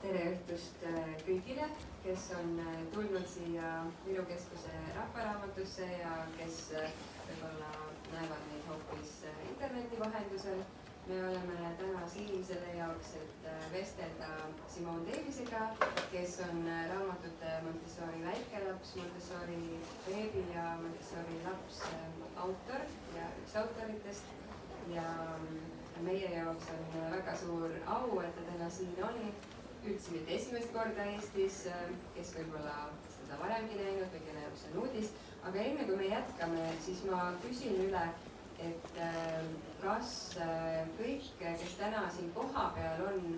tere õhtust kõigile, kes on tulnud siia Viru Keskuse Rahva Raamatusse ja kes võib-olla näevad meid hoopis interneti vahendusel. Me oleme täna siin selle jaoks, et vestelda Simone Daviesega, kes on raamatute Montessori väikelaps, Montessori beebi ja Montessori laps autor ja üks autoritest. Ja meie jaoks on väga suur au, et ta täna siin on. Üldse mitte esimest korda Eestis, kes võib-olla seda varemgi näinud või kelle jaoks on uudis. Aga enne kui me jätkame, siis ma küsin üle, et kas kõik, kes täna siin kohapeal on,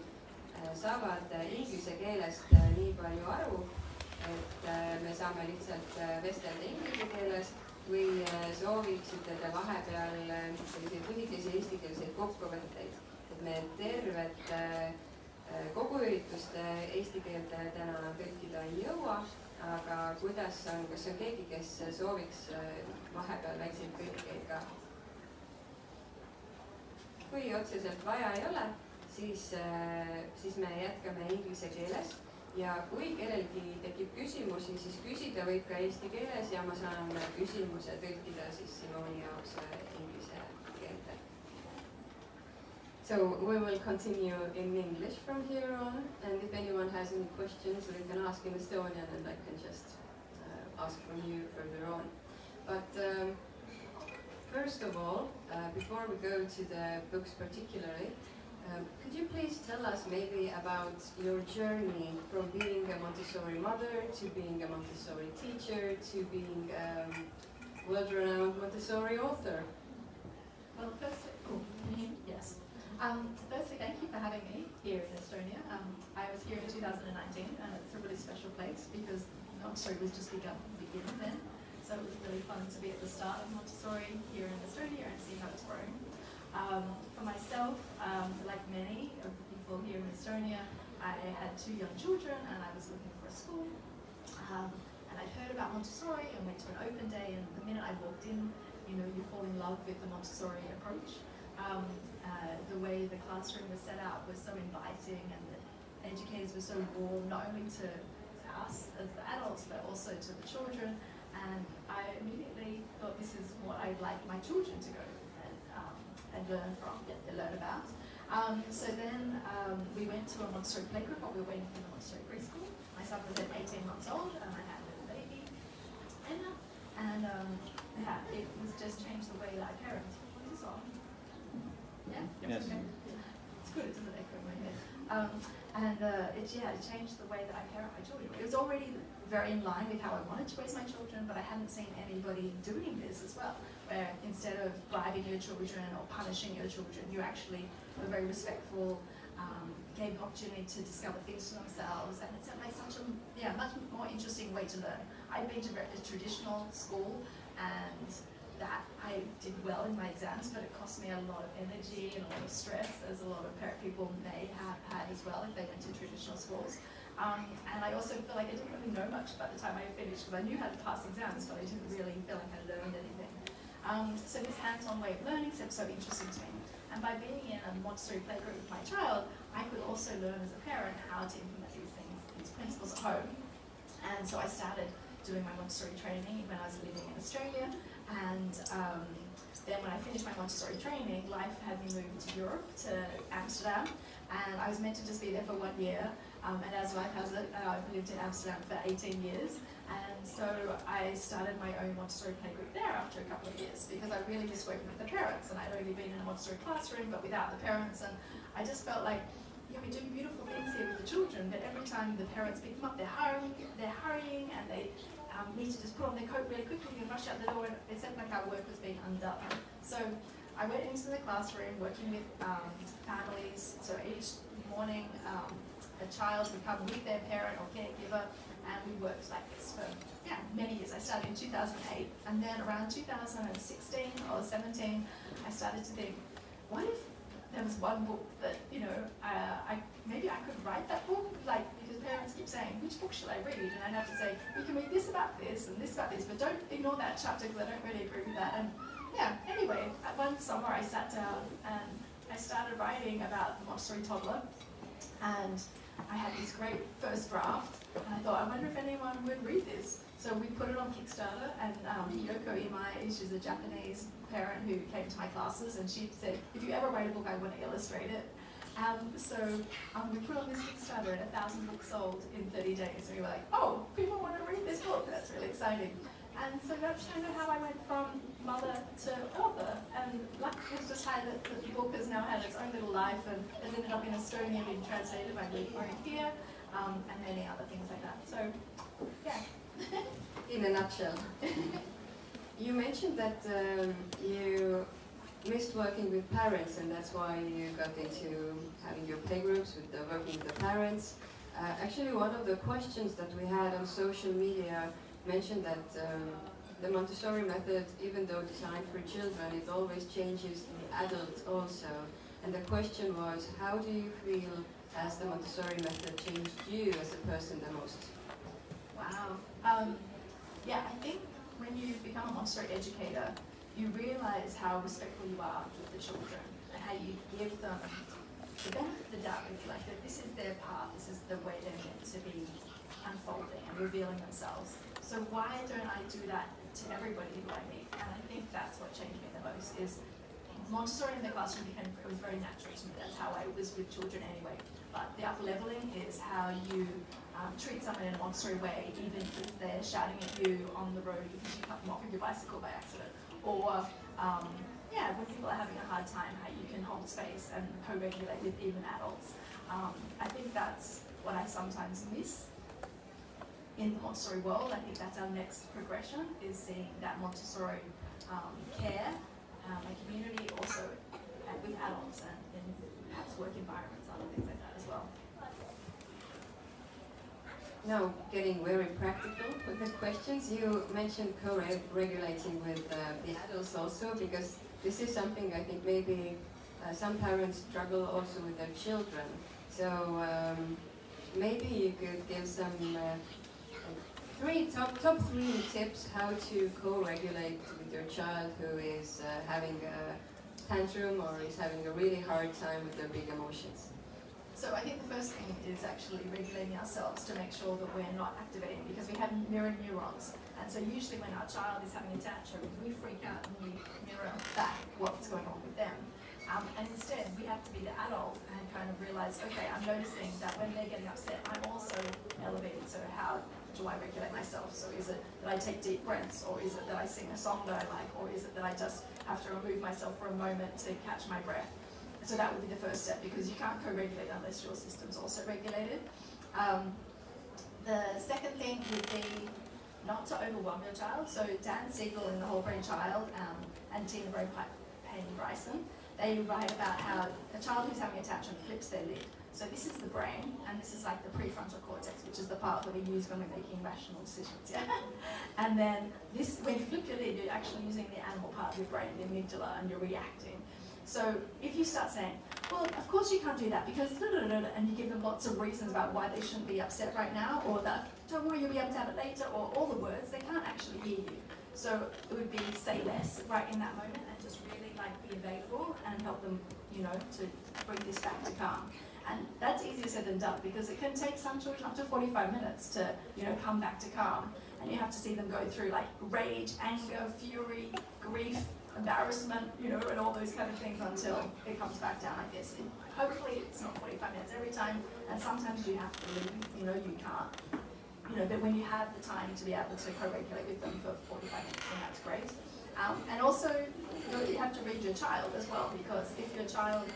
saavad inglise keelest nii palju aru, et me saame lihtsalt vestelda inglise keeles või sooviksite te vahepeal selliseid lühikesi eestikeelseid kokkuvõtteid, et me tervet kogu üritust eesti keelde täna tõlkida ei jõua, aga kuidas on, kas on keegi, kes sooviks vahepeal väikseid tõlkeid ka? Kui otseselt vaja ei ole, siis me jätkame inglise keeles ja kui kellelgi tekib küsimusi, siis küsida võib ka eesti keeles ja ma saan küsimuse tõlkida siis Simoni jaoks inglise keelde. So we will continue in English from here on, and if anyone has any questions, we can ask in Estonian and I can just ask from you further on. But first of all, before we go to the books particularly, could you please tell us maybe about your journey from being a Montessori mother to being a Montessori teacher to being a world-renowned Montessori author? Well, firstly, yes. Firstly, thank you for having me here in Estonia. I was here in 2019, and it's a really special place because Montessori was just beginning then. So it was really fun to be at the start of Montessori here in Estonia and see how it's growing. For myself, like many of the people here in Estonia, I had 2 young children and I was looking for a school. And I heard about Montessori and went to an open day, and the minute I walked in, you fall in love with the Montessori approach. The way the classroom was set out was so inviting, and the educators were so warm, not only to us as the adults, but also to the children. And I immediately thought this is what I'd like my children to go and learn from, learn about. So then we went to a Montessori playgroup while we were waiting for the Montessori preschool. My son was then 18 months old, and I had a little baby, Anna. And it was just changed the way that I parent. What is this on? Yeah? Yes. Okay. It's good, it doesn't echo in my head. It changed the way that I parent my children. It was already very in line with how I wanted to raise my children, but I hadn't seen anybody doing this as well, where instead of bribing your children or punishing your children, you actually were very respectful, gave the opportunity to discover things for themselves, and it seemed like such a much more interesting way to learn. I'd been to a traditional school, and that I did well in my exams, but it cost me a lot of energy and a lot of stress, as a lot of people may have had as well if they went to traditional schools. And I also feel like I didn't really know much by the time I finished, because I knew how to pass exams, but I didn't really feel like I learned anything. So this hands-on way of learning seemed so interesting to me. And by being in a Montessori playgroup with my child, I could also learn as a parent how to implement these things, these principles at home. And so I started doing my Montessori training when I was living in Australia. And then when I finished my Montessori training, life had me move to Europe, to Amsterdam. And I was meant to just be there for 1 year. And as life has it, I've lived in Amsterdam for 18 years. And so I started my own Montessori playgroup there after a couple of years, because I really missed working with the parents. And I'd only been in a Montessori classroom, but without the parents. And I just felt like, we're doing beautiful things here with the children, but every time the parents pick them up, they're hurrying, and they need to just put on their coat really quickly and rush out the door, and it seemed like our work was being undone. So I went into the classroom working with families. So each morning a child would come with their parent or caregiver, and we worked like this for many years. I started in 2008, and then around 2016 or 17, I started to think, what if there was one book that, maybe I could write that book, because parents keep saying, which book should I read? And I'd have to say, you can read this about this and this about this, but don't ignore that chapter because I don't really agree with that. And anyway, one summer I sat down and I started writing about the Montessori toddler, and I had this great first draft, and I thought, I wonder if anyone would read this. So we put it on Kickstarter, and Yoko Imai, she's a Japanese parent who came to my classes, and she said, if you ever write a book, I want to illustrate it. So we put on this Kickstarter, and 1,000 books sold in 30 days. And we were like, oh, people want to read this book. That's really exciting. And so that's kind of how I went from mother to author. And luckily, just had the book has now had its own little life, and has ended up in Estonia, being translated by Ruth Maria Roosi-Ott, and many other things like that. So, yeah. In a nutshell. You mentioned that you missed working with parents, and that's why you got into having your playgroups with working with the parents. Actually, one of the questions that we had on social media mentioned that the Montessori method, even though designed for children, it always changes the adults also. And the question was, how do you feel as the Montessori method changed you as a person the most? Wow. Yeah, I think when you become a Montessori educator, you realize how respectful you are with the children, and how you give them the benefit of the doubt, if you like, that this is their path, this is the way they're meant to be unfolding and revealing themselves. So why don't I do that to everybody who I meet? And I think that's what changed me the most, is Montessori in the classroom it was very natural to me. That's how I was with children anyway. But the up-leveling is how you treat someone in a Montessori way, even if they're shouting at you on the road because you cut them off with your bicycle by accident. Or, when people are having a hard time, how you can hold space and co-regulate with even adults. I think that's what I sometimes miss in the Montessori world. I think that's our next progression, is seeing that Montessori care, a community also with adults and in perhaps work environments, other things like that as well. Now, getting very practical with the questions, you mentioned co-regulating with the adults also, because this is something I think maybe some parents struggle also with their children. So maybe you could give some top three tips how to co-regulate with your child who is having a tantrum or is having a really hard time with their big emotions. So I think the first thing is actually regulating ourselves to make sure that we're not activating, because we have mirror neurons. And so usually when our child is having a tantrum, we freak out and we mirror back what's going on with them. And instead, we have to be the adult and kind of realize, okay, I'm noticing that when they're getting upset, I'm also elevated. So how do I regulate myself? So is it that I take deep breaths, or is it that I sing a song that I like, or is it that I just have to remove myself for a moment to catch my breath? So that would be the first step, because you can't co-regulate unless your system's also regulated. The second thing would be not to overwhelm your child. So Dan Siegel in The Whole Brain Child and Tina Payne Bryson, they write about how a child who's having a tantrum flips their lid. So this is the brain, and this is like the prefrontal cortex, which is the part that we use when we're making rational decisions, yeah? And then this, when you flip your lid, you're actually using the animal part of your brain, the amygdala, and you're reacting. So if you start saying, well, of course you can't do that because and you give them lots of reasons about why they shouldn't be upset right now, or that, don't worry, you'll be able to have it later, or all the words, they can't actually hear you. So it would be say less right in that moment, and just really be available and help them, to bring this back to calm. And that's easier said than done, because it can take some children up to 45 minutes to, come back to calm. And you have to see them go through rage, anger, fury, grief, embarrassment, and all those kind of things until it comes back down like this. And hopefully it's not 45 minutes every time, and sometimes you have to leave, you can't. But when you have the time to be able to co-regulate with them for 45 minutes, then that's great. And also, you have to read your child as well, because if your child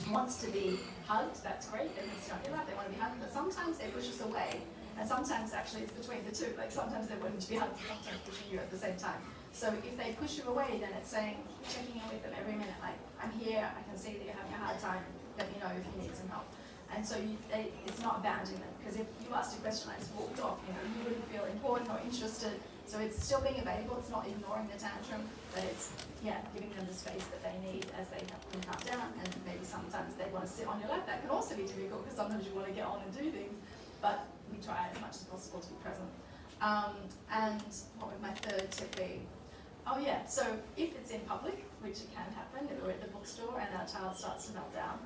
wants to be hugged, that's great, and it's not your lap, they want to be hugged, but sometimes they push us away, and sometimes actually it's between the two, sometimes they're wanting to be hugged, sometimes pushing you at the same time. So if they push you away, then it's saying, checking in with them every minute, I'm here, I can see that you're having a hard time, let me know if you need some help. And so it's not abandoning them, because if you asked a question and I just walked off, you wouldn't feel important or interested. So it's still being available, it's not ignoring the tantrum, but it's, giving them the space that they need as they help them calm down. And maybe sometimes they want to sit on your lap. That can also be difficult, because sometimes you want to get on and do things, but we try as much as possible to be present. And what would my third tip be? Oh yeah, so if it's in public, which it can happen, if we're at the bookstore and our child starts to melt down,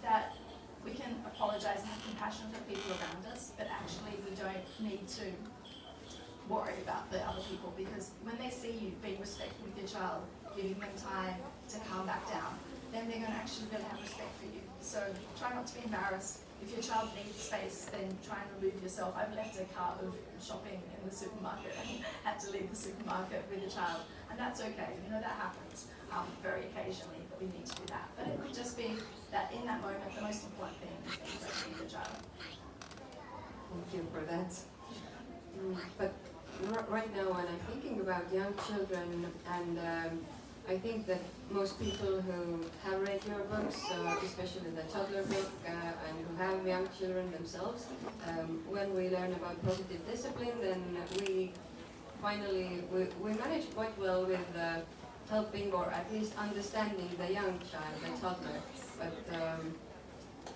that we can apologize and have compassion for people around us, but actually we don't need to worry about the other people, because when they see you being respectful with your child, giving them time to calm back down, then they're going to actually really have respect for you. So try not to be embarrassed. If your child needs space, then try and remove yourself. I've left a cart of shopping in the supermarket and had to leave the supermarket with a child, and that's okay. You know, that happens very occasionally, but we need to do that. But it could just be that in that moment, the most important thing is being present with your child. Thank you for that. But right now, when I'm thinking about young children, and I think that most people who have read your books, especially the toddler book, and who have young children themselves, when we learn about positive discipline, then we finally we manage quite well with helping or at least understanding the young child, the toddler. But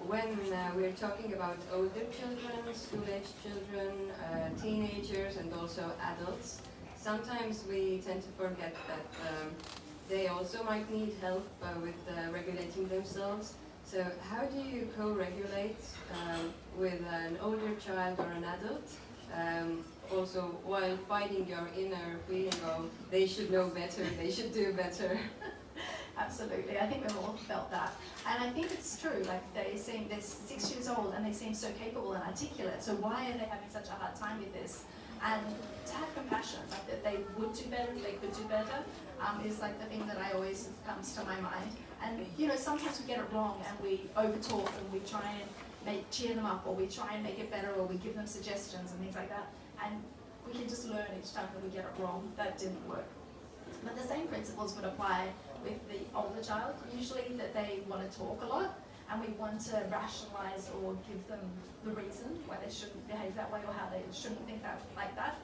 when we're talking about older children, school-age children, teenagers, and also adults, sometimes we tend to forget that they also might need help with regulating themselves. So how do you co-regulate with an older child or an adult, also while fighting your inner feeling of they should know better, they should do better? Absolutely, I think we've all felt that. And I think it's true, like they're 6 years old and they seem so capable and articulate, so why are they having such a hard time with this? And to have compassion, like that they would do better, they could do better, is like the thing that I always comes to my mind. And you know, sometimes we get it wrong and we overtalk and we try and cheer them up, or we try and make it better, or we give them suggestions and things like that. And we can just learn each time that we get it wrong, that didn't work. But the same principles would apply with the older child, usually that they want to talk a lot, and we want to rationalize or give them the reason why they shouldn't behave that way or how they shouldn't think that like that.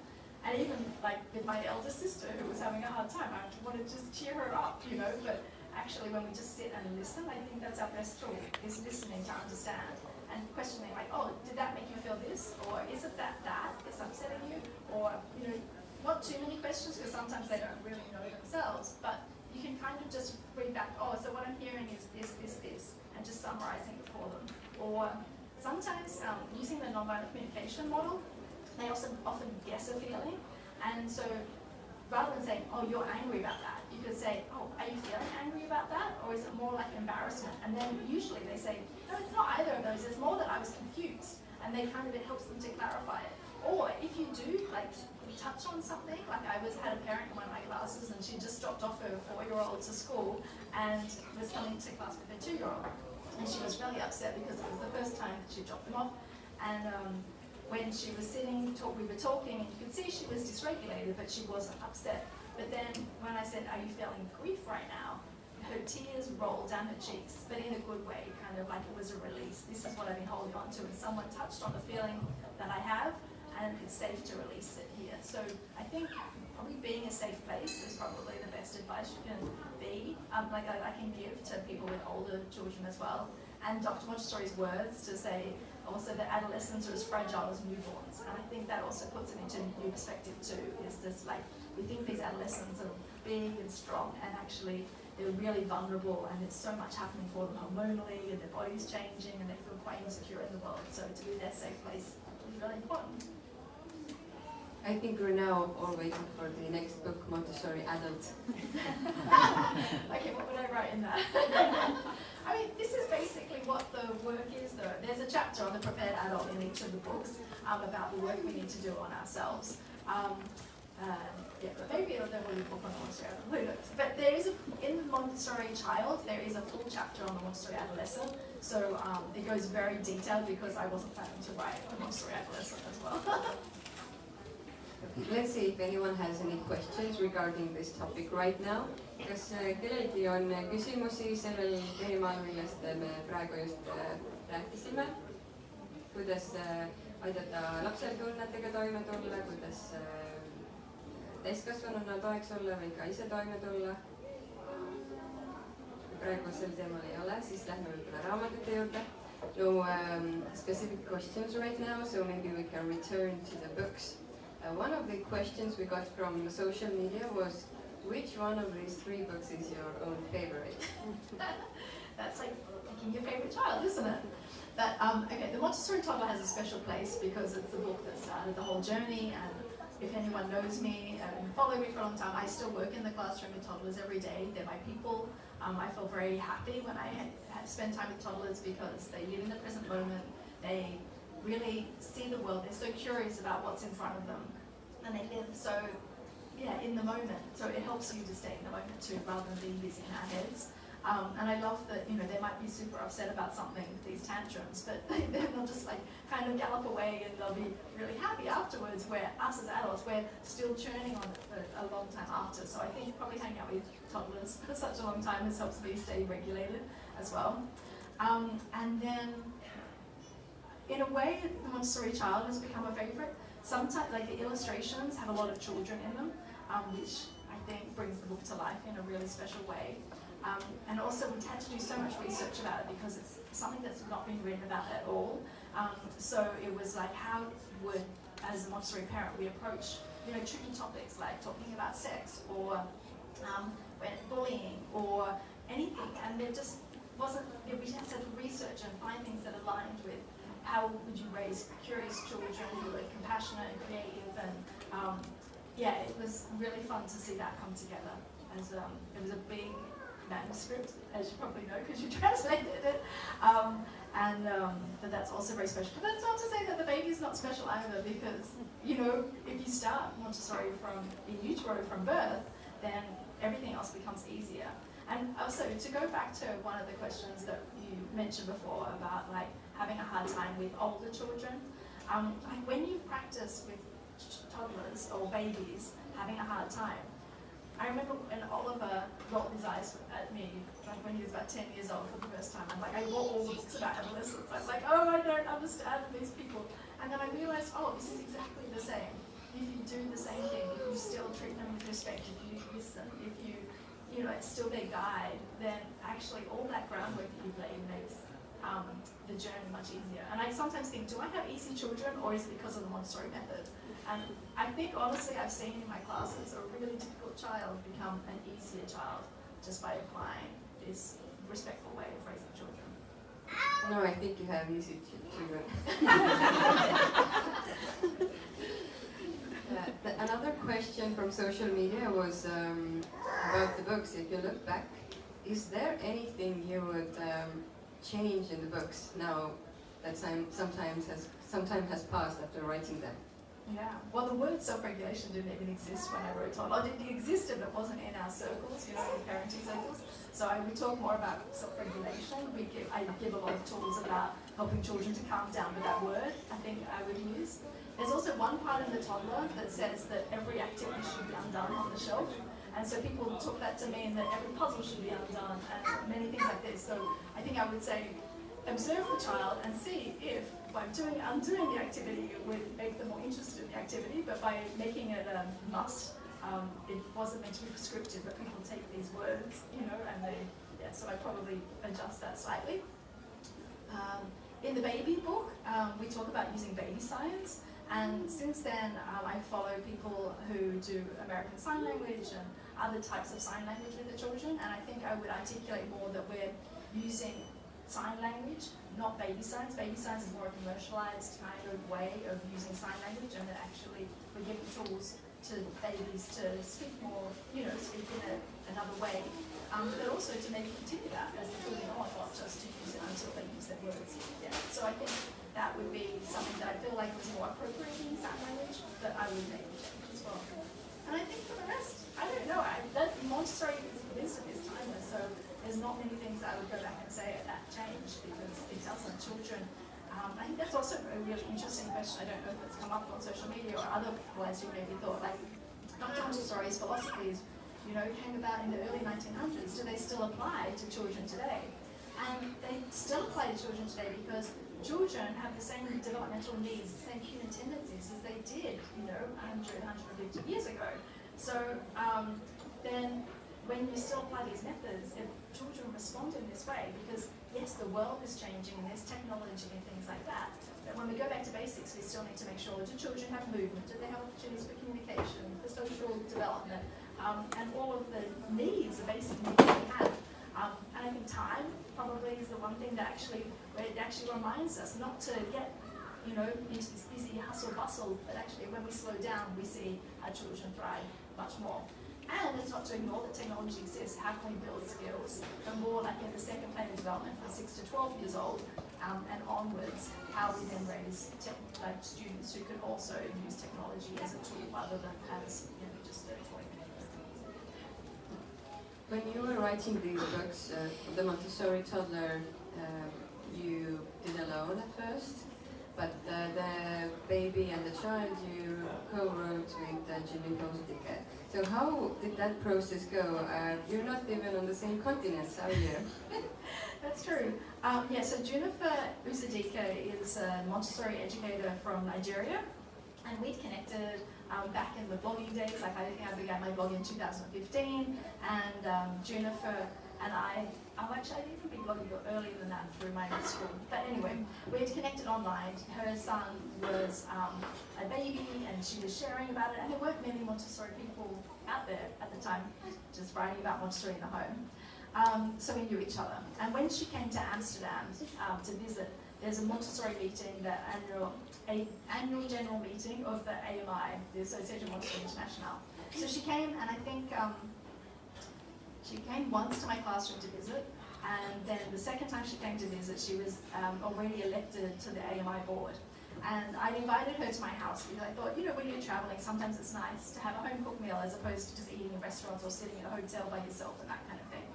And even like with my elder sister who was having a hard time, I want to just cheer her up, you know, but actually when we just sit and listen, I think that's our best tool, is listening to understand and questioning, like, oh, did that make you feel this? Or is it that is upsetting you? Or, you know, not too many questions, because sometimes they don't really know themselves, but you can kind of just read back, oh, so what I'm hearing is this, and just summarizing it for them. Or sometimes using the nonviolent communication model, they also often guess a feeling, and so rather than saying, oh, you're angry about that, you could say, oh, are you feeling angry about that? Or is it more like embarrassment? And then usually they say, no, it's not either of those, it's more that I was confused, and they kind of, it helps them to clarify it. Or if you do, like, touch on something, like I had a parent in one of my classes and she just dropped off her 4-year-old to school and was coming to class with her 2-year-old, and she was really upset because it was the first time that she dropped them off. And when she was sitting, we were talking, and you could see she was dysregulated, but she wasn't upset. But then when I said, are you feeling grief right now? Her tears rolled down her cheeks, but in a good way, kind of like it was a release. This is what I've been holding on to, and someone touched on the feeling that I have, and it's safe to release it here. So I think probably being a safe place is probably the best advice you can be, like I can give to people with older children as well. And Dr. Montessori's words to say also that adolescents are as fragile as newborns. And I think that also puts it into new perspective too, is this like, we think these adolescents are big and strong, and actually they're really vulnerable, and there's so much happening for them hormonally, and their body's changing, and they feel quite insecure in the world. So to be their safe place is really important. I think we're now all waiting for the next book, Montessori Adult. Okay, what would I write in that? I mean, this is basically what the work is, though. There's a chapter on the prepared adult in each of the books about the work we need to do on ourselves. Yeah, but maybe there will be a book on the Montessori adult, who knows? But there is, in the Montessori child, there is a full chapter on the Montessori adolescent. So it goes very detailed, because I wasn't planning to write a Montessori adolescent as well. Let's see if anyone has any questions regarding this topic right now. Kas kellelgi on küsimusi sellel teemal, millest me praegu just rääkisime? Kuidas aidata lapsel tunnetega toime tulla, kuidas täiskasvanuna toeks olla või ka ise toime tulla? Praegu sel teemal ei ole, siis lähme võib-olla raamatute juurde. No specific questions right now, so maybe we can return to the books. One of the questions we got from social media was, which one of these 3 books is your own favorite? That's like picking your favorite child, isn't it? But okay, the Montessori Toddler has a special place because it's the book that started the whole journey. And if anyone knows me and followed me for a long time, I still work in the classroom with toddlers every day. They're my people. I feel very happy when I spend time with toddlers because they live in the present moment. They really see the world. They're so curious about what's in front of them, and they live so in the moment. So it helps you to stay in the moment too, rather than being busy in our heads. And I love that, they might be super upset about something, these tantrums, but they'll just like kind of gallop away and they'll be really happy afterwards, where us as adults, we're still churning on it for a long time after. So I think probably hanging out with toddlers for such a long time has helped me stay regulated as well. And then, in a way, the Montessori child has become a favorite. Sometimes, like the illustrations have a lot of children in them, which I think brings the book to life in a really special way. And also, we had to do so much research about it because it's something that's not been written about at all. So it was like, how would, as a Montessori parent, we approach, tricky topics like talking about sex or bullying or anything, and there just wasn't. We just had to research and find things that aligned with how would you raise curious children who are compassionate and creative, and it was really fun to see that come together. As it was a big manuscript, as you probably know, because you translated it, but that's also very special. But that's not to say that the baby's not special either, because if you start Montessori in utero from birth, then everything else becomes easier. And also, to go back to one of the questions that you mentioned before about like having a hard time with older children, like when you practice with toddlers or babies having a hard time, I remember when Oliver rolled his eyes at me, like when he was about 10 years old for the first time. I bought all the books about adolescents. I was like, oh, I don't understand these people. And then I realized, this is exactly the same. If you do the same thing, if you still treat them with respect, if you listen, if you, it's still their guide, then actually all that groundwork that you've laid makes the journey much easier. And I sometimes think, do I have easy children, or is it because of the Montessori method? And I think, honestly, I've seen in my classes a really difficult child become an easier child just by applying this respectful way of raising children. No, I think you have easy children. Another question from social media was about the books. If you look back, is there anything you would change in the books now that some time has passed after writing them? Yeah, well, the word self-regulation didn't even exist when I wrote on. It existed, but it wasn't in our circles, in parenting circles. So I would talk more about self-regulation. I give a lot of tools about helping children to calm down with that word, I think I would use. There's also one part of the toddler that says that every activity should be undone on the shelf. And so people took that to mean that every puzzle should be undone and many things like this. So I think I would say, observe the child and see if by undoing the activity it would make them more interested in the activity, but by making it a must, it wasn't meant to be prescriptive, but people take these words, and so I probably adjust that slightly. In the baby book, we talk about using baby science, and since then I follow people who do American Sign Language and other types of sign language with the children, and I think I would articulate more that we're using sign language, not baby signs. Baby signs is more a commercialized kind of way of using sign language, and that actually we're giving tools to babies to speak more, speak in another way, but also to maybe continue that as the children on, not just to use it until they use their words. Yeah. So I think that would be something that I feel like was more appropriate in sign language, that I would make a change as well. And I think for the rest, I don't know. That Montessori wisdom is timeless, so there's not many things I would go back and say that changed, because it doesn't. Children, I think that's also a really interesting question. I don't know if it's come up on social media or other ways you maybe thought, like Dr. Montessori's philosophies, came about in the early 1900s. Do they still apply to children today? And they still apply to children today because children have the same developmental needs, the same human tendencies as they did, 150 years ago. So then when you still apply these methods, if children respond in this way, because yes, the world is changing and there's technology and things like that, but when we go back to basics, we still need to make sure, do children have movement, do they have opportunities for communication, for social development, and all of the needs, the basic needs that we have. And I think time probably is the one thing that actually where it actually reminds us not to get, into this busy hustle bustle, but actually when we slow down, we see our children thrive much more. And it's not to ignore that technology exists. How can we build skills? But more like in the second plane of development for 6 to 12 years old and onwards, how we then raise students who can also use technology as a tool rather than as just a toy. When you were writing these books, the Montessori toddler, you did alone at first, but the baby and the child you co-wrote with Kohtumine. So how did that process go? You're not even on the same continents, are you? That's true. So Junifer Usadika is a Montessori educator from Nigeria, and we'd connected back in the blogging days. Like I think I began my blog in 2015, and Junifer and I didn't even be blogging earlier than that through my school. But anyway, we had connected online. Her son was a baby, and she was sharing about it. And there weren't many Montessori people out there at the time, just writing about Montessori in the home. So we knew each other. And when she came to Amsterdam to visit, there's a Montessori meeting, the annual general meeting of the AMI, the Association of Montessori International. So she came, and I think she came once to my classroom to visit, and then the second time she came to visit, she was already elected to the AMI board. And I invited her to my house because I thought, when you're traveling, sometimes it's nice to have a home-cooked meal as opposed to just eating in restaurants or sitting in a hotel by yourself and that kind of thing.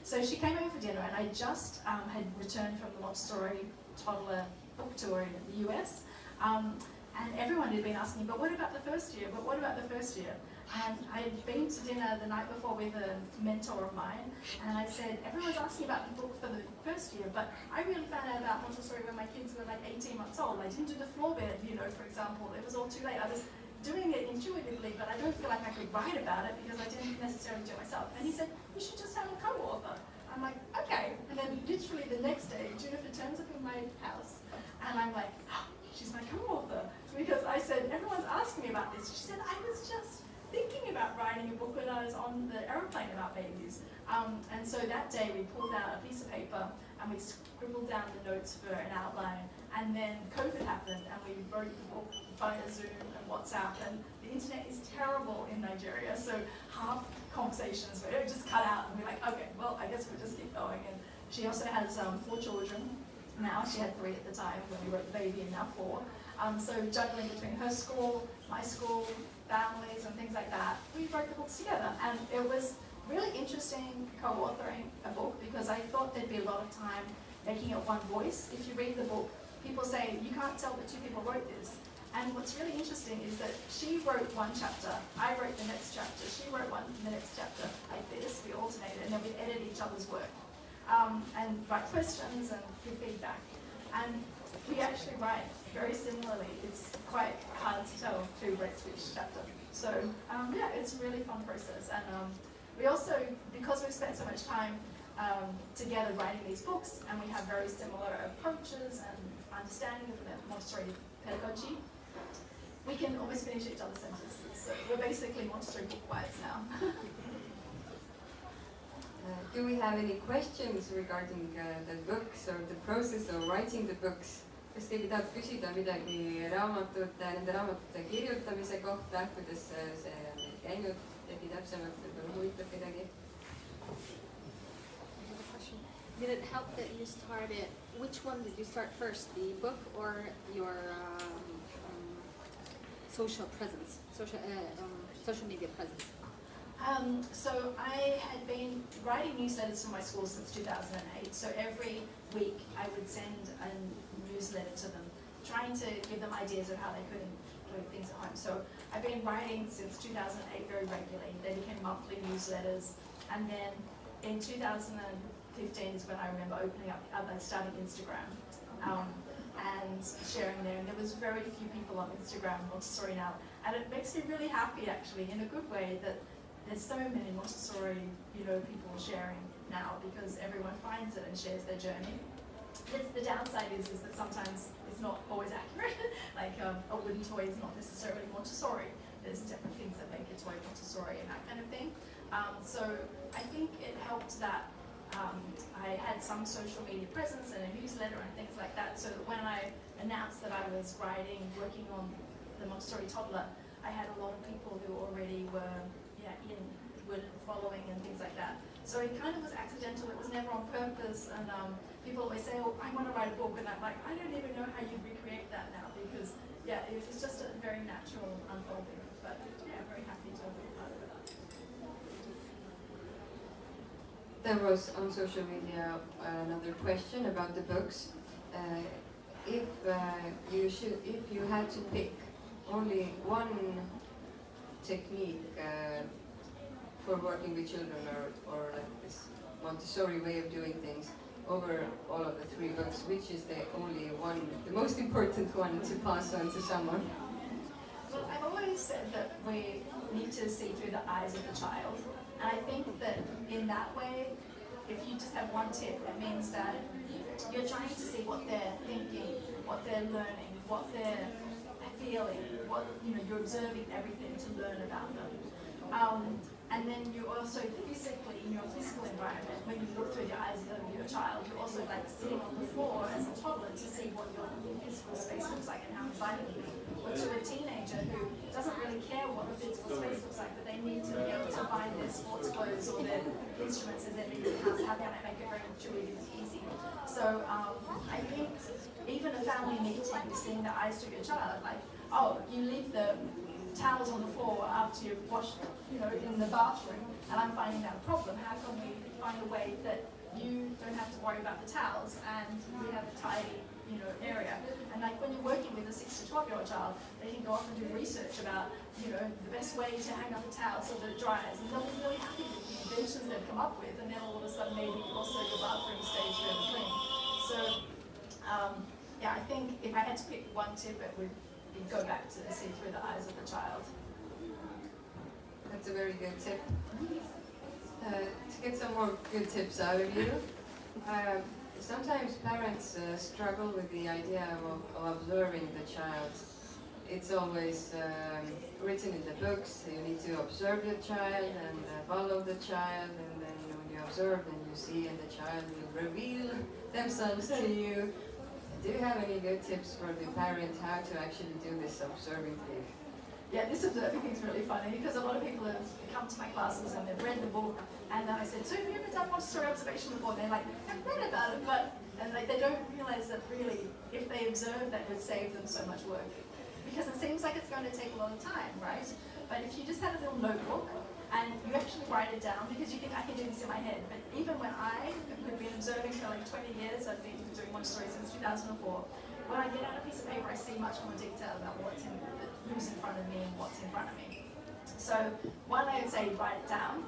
So she came over for dinner, and I just had returned from the Montessori toddler book tour in the US. And everyone had been asking, but what about the first year? But what about the first year? And I had been to dinner the night before with a mentor of mine, and I said, everyone's asking about the book for the first year, but I really found out about Montessori when my kids were like 18 months old. I didn't do the floor bed, for example. It was all too late. I was doing it intuitively, but I don't feel like I could write about it because I didn't necessarily do it myself. And he said, you should just have a co-author. I'm like, okay. And then literally the next day, Junifer turns up in my house, and I'm like, oh, she's my co-author. Because I said, everyone's asking me about this. She said, I was just thinking about writing a book when I was on the aeroplane about babies. And so that day we pulled out a piece of paper and we scribbled down the notes for an outline. And then COVID happened and we wrote the book via Zoom and WhatsApp. And the internet is terrible in Nigeria, so half conversations were just cut out. And we're like, okay, well, I guess we'll just keep going. And she also has 4 children now. She had 3 at the time when we wrote the baby, and now 4. So juggling between her school, my school, families and things like that, we wrote the books together. And it was really interesting co-authoring a book because I thought there'd be a lot of time making it one voice. If you read the book, people say, you can't tell that 2 people wrote this. And what's really interesting is that she wrote one chapter, I wrote the next chapter, she wrote the next chapter, like this, we alternated, and then we edit each other's work. And write questions and give feedback. And we actually write very similarly. It's quite hard to tell who writes which chapter. So it's a really fun process. And we also, because we've spent so much time together writing these books, and we have very similar approaches and understanding of the Montessori pedagogy, we can almost finish each other's sentences. So we're basically Montessori book wives now. Do we have any questions regarding the books or the process of writing the books? Kas keegi tahab küsida midagi nende raamatute kirjutamise kohta, kuidas see on meil käinud, keegi täpsemalt võib-olla huvitab kedagi? Did it help that you started, which one did you start first, the book or your social presence, social media presence? So I had been writing newsletters for my school since 2008. So every week I would send a newsletter to them, trying to give them ideas of how they could do things at home. So I've been writing since 2008 very regularly. They became monthly newsletters. And then in 2015 is when I remember opening up, starting Instagram and sharing there. And there was very few people on Instagram, Montessori now. And it makes me really happy, actually, in a good way, that there's so many Montessori, people sharing now because everyone finds it and shares their journey. The downside is that sometimes it's not always accurate. Like a wooden toy is not necessarily Montessori. There's different things that make a toy Montessori and that kind of thing. So I think it helped that I had some social media presence and a newsletter and things like that, so that when I announced that I was working on the Montessori toddler, I had a lot of people who already were following and things like that. So it kind of was accidental, it was never on purpose, and people always say, oh, I want to write a book, and I'm like, I don't even know how you recreate that now, because it was just a very natural unfolding, but yeah, very happy to be part of it. There was on social media another question about the books. If you had to pick only one technique for working with children, or like this Montessori way of doing things, over all of the 3 books, which is the most important one to pass on to someone? Well, I've always said that we need to see through the eyes of the child. And I think that in that way, if you just have one tip, it means that you're trying to see what they're thinking, what they're learning, what they're feeling, you're observing everything to learn about them. And then you also physically, in your physical environment, when you look through the eyes of your child, you're also like sitting on the floor as a toddler to see what your physical space looks like and how inviting it is. Or to a teenager who doesn't really care what the physical space looks like, but they need to be able to find their sports clothes or their instruments as they leave the house. How can I make it very intuitive and easy? So I think even a family meeting, seeing the eyes through your child, like, oh, you leave the towels on the floor after you've washed, in the bathroom, and I'm finding that a problem. How can we find a way that you don't have to worry about the towels and we have a tidy, area? And like when you're working with a 6 to 12-year-old child, they can go off and do research about, the best way to hang up a towel so that it dries, and they'll be really happy with the inventions they've come up with, and then all of a sudden maybe also your bathroom stays really clean. So, I think if I had to pick one tip, it would be go back to see through the eyes of the child. That's a very good tip. To get some more good tips out of you, sometimes parents struggle with the idea of observing the child. It's always written in the books. You need to observe the child and follow the child, and then when you observe, then you see, and the child will reveal themselves to you. Do you have any good tips for the parent how to actually do this observing thing? Yeah, this observing thing is really funny because a lot of people have come to my classes and they've read the book, and then I said, so have you ever done Montessori observation before? And they're like, I've read about it, and they don't realize that really, if they observe, that would save them so much work. Because it seems like it's going to take a lot of time, right? But if you just had a little notebook and you actually write it down, because you think I can do this in my head, but even when I have been observing for like 20 years, I've been doing Montessori since 2004, when I get out a piece of paper, I see much more detail about who's in front of me and what's in front of me. So one, I would say write it down.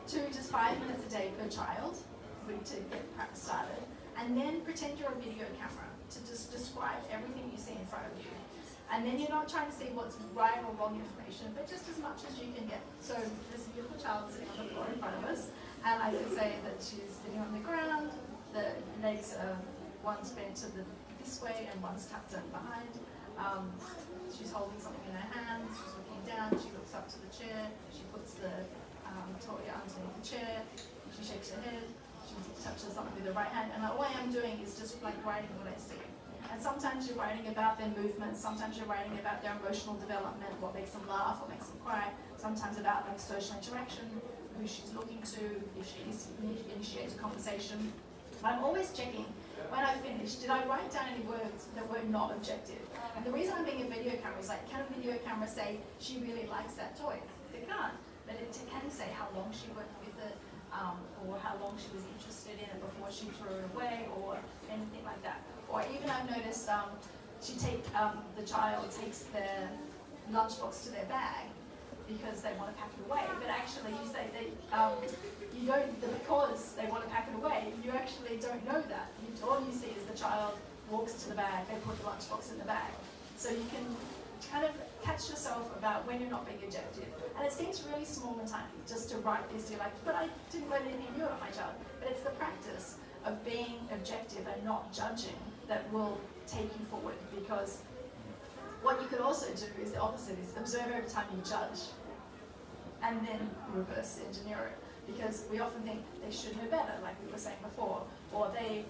2, just 5 minutes a day per child to get practice started. And then pretend you're a video camera to just describe everything you see in front of you. And then you're not trying to see what's right or wrong information, but just as much as you can get. So there's a beautiful child sitting on the floor in front of us, and I can say that she's sitting on the ground, the legs are one's bent to this way and one's tucked in behind. She's holding something in her hand, she's looking down, she looks up to the chair, she puts the toy underneath the chair, she shakes her head, she touches something with her right hand, and all I am doing is just like writing what I see. And sometimes you're writing about their movements, sometimes you're writing about their emotional development, what makes them laugh, what makes them cry, sometimes about like social interaction, who she's looking to, if she initiates a conversation. But I'm always checking, when I finish, did I write down any words that were not objective? And the reason I'm being a video camera is like, can a video camera say, she really likes that toy? It can't, but it can say how long she worked with it, or how long she was interested in it before she threw it away, or anything like that. Or even I've noticed the child takes their lunchbox to their bag because they want to pack it away. But actually, you say you don't, because they want to pack it away, you actually don't know that. All you see is the child walks to the bag, they put the lunchbox in the bag. So you can kind of catch yourself about when you're not being objective. And it seems really small and tiny just to write this, you're like, but I didn't learn anything new about my child. But it's the practice of being objective and not judging that will take you forward, because what you could also do is the opposite, is observe every time you judge and then reverse engineer it. because we often think they should know better, like we were saying before, or they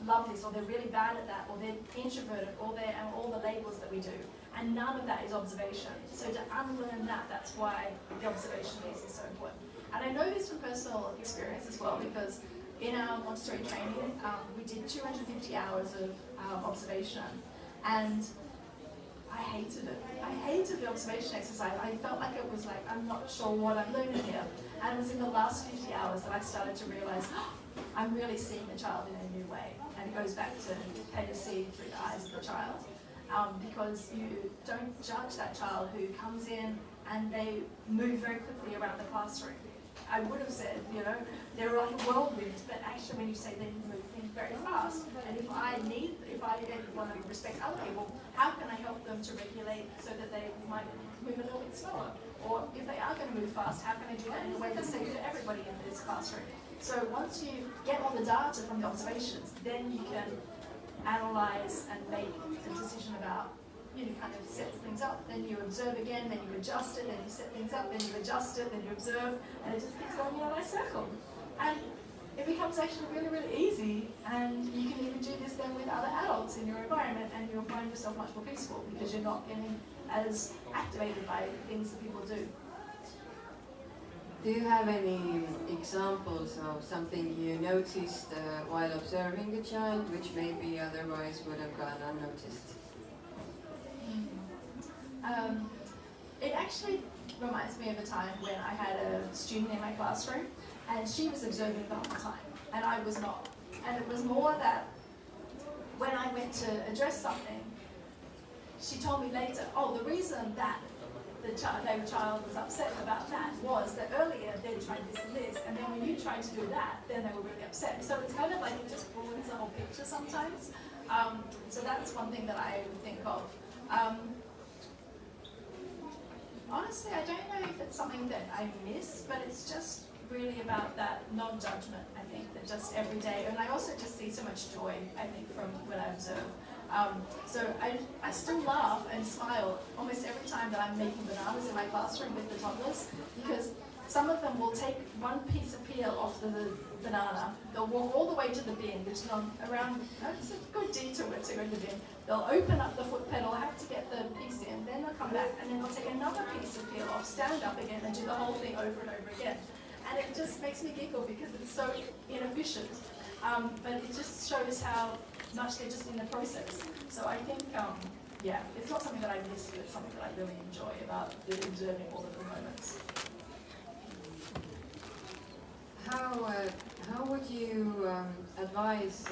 love this, or they're really bad at that, or they're introverted, or they're and all the labels that we do. And none of that is observation. So to unlearn that, that's why the observation piece is so important. And I know this from personal experience as well, because in our Montessori training, we did 250 hours of observation, and I hated it. I hated the observation exercise. I felt like it was like, I'm not sure what I'm learning here. And it was in the last 50 hours that I started to realize, I'm really seeing the child in a new way. And it goes back to how you see through the eyes of the child. Because you don't judge that child who comes in and they move very quickly around the classroom. I would have said, you know, they're like a whirlwind, but actually when you say they move in very fast, and if I want to respect other people, how can I help them to regulate so that they might move a little bit slower? Or if they are going to move fast, how can I do that in a way that's safe for everybody in this classroom? So once you get all the data from the observations, then you can analyze and make a decision about, you know, kind of set things up, then you observe again, then you adjust it, then you set things up, then you adjust it, then you observe, and it just keeps going in a nice circle. And it becomes actually really, really easy, and you can even do this then with other adults in your environment, and you'll find yourself much more peaceful because you're not getting as activated by things that people do. Do you have any examples of something you noticed while observing a child, which maybe otherwise would have gone unnoticed? It actually reminds me of a time when I had a student in my classroom, and she was observing the whole time, and I was not. And it was more that when I went to address something, she told me later, oh, the reason that the child was upset about that was that earlier they tried this and this, and then when you tried to do that, then they were really upset. So it's kind of like it just ruins the whole picture sometimes. So that's one thing that I would think of. Honestly, I don't know if it's something that I miss, but it's just really about that non-judgment, I think, that just every day. And I also just see so much joy, I think, from when I observe. So I still laugh and smile almost every time that I'm making bananas in my classroom with the toddlers, because some of them will take one piece of peel off the banana, they'll walk all the way to the bin, which is around, it's a good detour to go to the bin. They'll open up the foot pedal, have to get the piece in, then they'll come back, and then they'll take another piece of peel off, stand up again, and do the whole thing over and over again. And it just makes me giggle because it's so inefficient. But it just shows how much they're just in the process. So I think, yeah, it's not something that I miss, but it's something that I really enjoy about observing all of the moments. How would you advise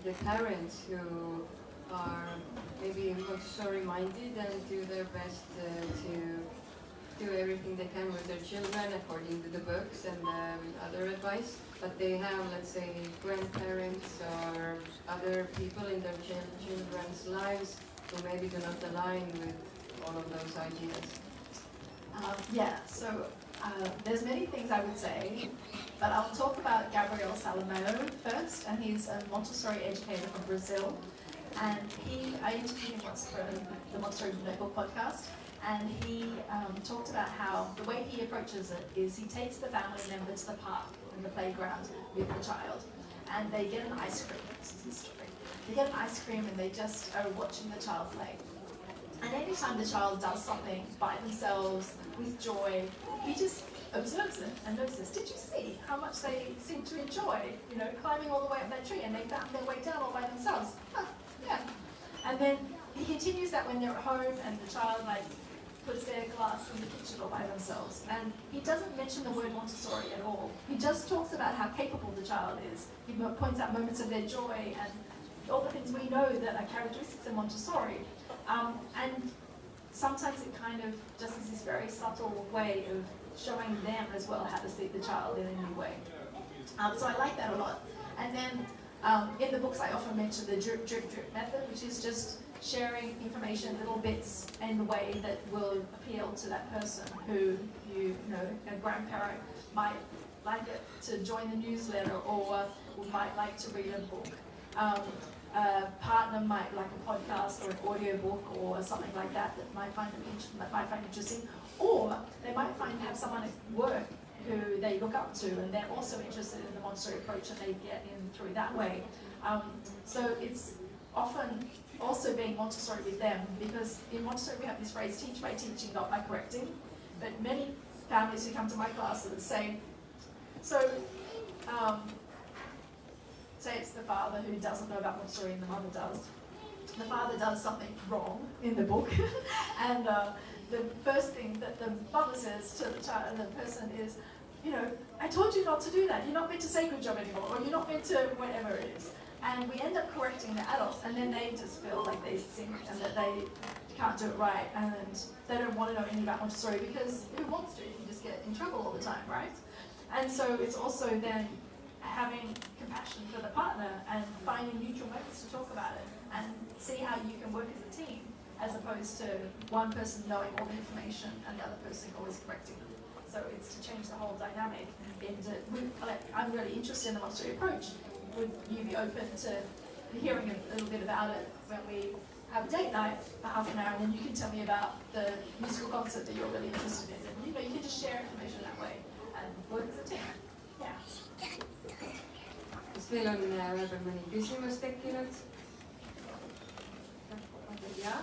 the parents who are maybe Montessori minded and do their best to do everything they can with their children according to the books and other advice, but they have, let's say, grandparents or other people in their children's lives who maybe do not align with all of those ideas? Yeah, so there's many things I would say, but I'll talk about Gabriel Salomão first, and he's a Montessori educator from Brazil. And I interviewed him once for the Montessori Notebook podcast, and he talked about how the way he approaches it is he takes the family member to the park and the playground with the child, and they get an ice cream. This is his story. They get an ice cream and they just are watching the child play. And anytime the child does something by themselves with joy, he just observes it and notices, did you see how much they seem to enjoy, climbing all the way up that tree, and they found their way down all by themselves? Huh, yeah. And then he continues that when they're at home and the child puts their glass in the kitchen all by themselves. And he doesn't mention the word Montessori at all. He just talks about how capable the child is. He points out moments of their joy and all the things we know that are characteristics of Montessori. And sometimes it kind of just is this very subtle way of showing them as well how to see the child in a new way. So I like that a lot. And then in the books I often mention the drip, drip, drip method, which is just sharing information, little bits in the way that will appeal to that person who, a grandparent might like it to join the newsletter or might like to read a book. A partner might like a podcast or an audio book or something like that might find interesting, or they might have someone at work who they look up to, and they're also interested in the Montessori approach, and they get in through that way. So it's often also being Montessori with them, because in Montessori we have this phrase, teach by teaching, not by correcting. But many families who come to my classes say, so say it's the father who doesn't know about Montessori and the mother does. The father does something wrong in the book, and the first thing that the mother says to the child, the person is, you know, I told you not to do that. You're not meant to say good job anymore, or you're not meant to whatever it is. And we end up correcting the adults, and then they just feel like they sink and that they can't do it right, and they don't want to know anything about Montessori, because who wants to? You just get in trouble all the time, right? And so it's also then having compassion for the partner and finding neutral methods to talk about it and see how you can work as a team, as opposed to one person knowing all the information and the other person always correcting them. So it's to change the whole dynamic. I'm really interested in the Montessori approach. Would you be open to hearing a little bit about it when we have a date night for half an hour, and then you can tell me about the musical concert that you're really interested in, and you know, you can just share information that way and work as a team. Yeah. Kas meil on veel mõni küsimus tekkinud? Yeah.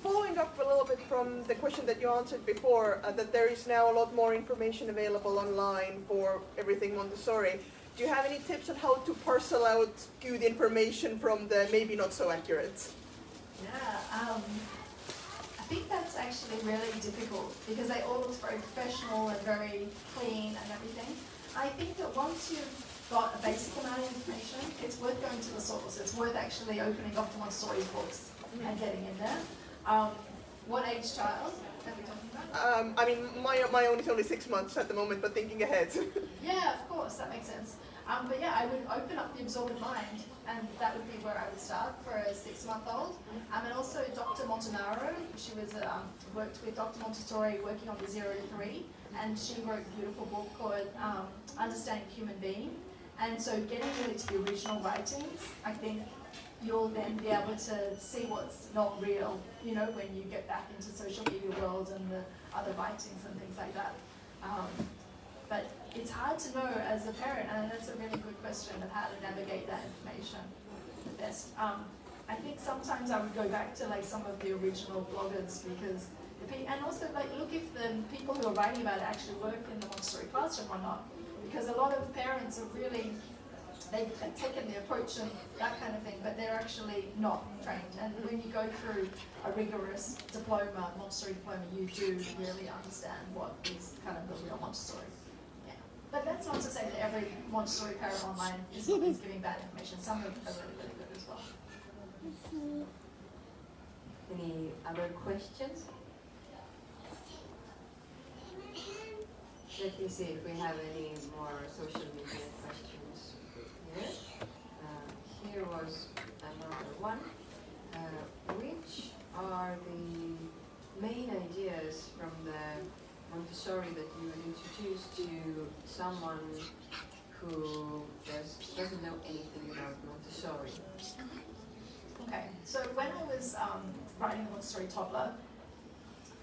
Following up a little bit from the question that you answered before, that there is now a lot more information available online for everything Montessori. Do you have any tips on how to parcel out good information from the maybe not so accurate? Yeah, I think that's actually really difficult, because they all look very professional and very clean and everything. I think that once you've got a basic amount of information, it's worth going to the source. It's worth actually opening Dr. Montessori's books and getting in there. What age child are we talking about? I mean, my own is only 6 months at the moment, but thinking ahead. Yeah, of course, that makes sense. But yeah, I would open up the Absorbent Mind, and that would be where I would start for a 6-month-old. And also Dr. Montanaro, she was worked with Dr. Montessori working on the 0 to 3, and she wrote a beautiful book called Understanding Human Being. And so getting really to the original writings, I think you'll then be able to see what's not real, you know, when you get back into social media world and the other writings and things like that. But it's hard to know as a parent, and that's a really good question of how to navigate that information the best. I think sometimes I would go back to like some of the original bloggers, because and also like look if the people who are writing about it actually work in the Montessori classroom or not, because a lot of parents are really, they've taken the approach and that kind of thing, but they're actually not trained. And when you go through a rigorous diploma, Montessori diploma, you do really understand what is kind of the real Montessori. Yeah. But that's not to say that every Montessori parent online is giving bad information. Some are really, really good as well. Any other questions? Let me see if we have any more social media questions here. Here was another one. Which are the main ideas from the Montessori that you would introduce to someone who doesn't know anything about Montessori? Okay, so when I was writing the Montessori toddler,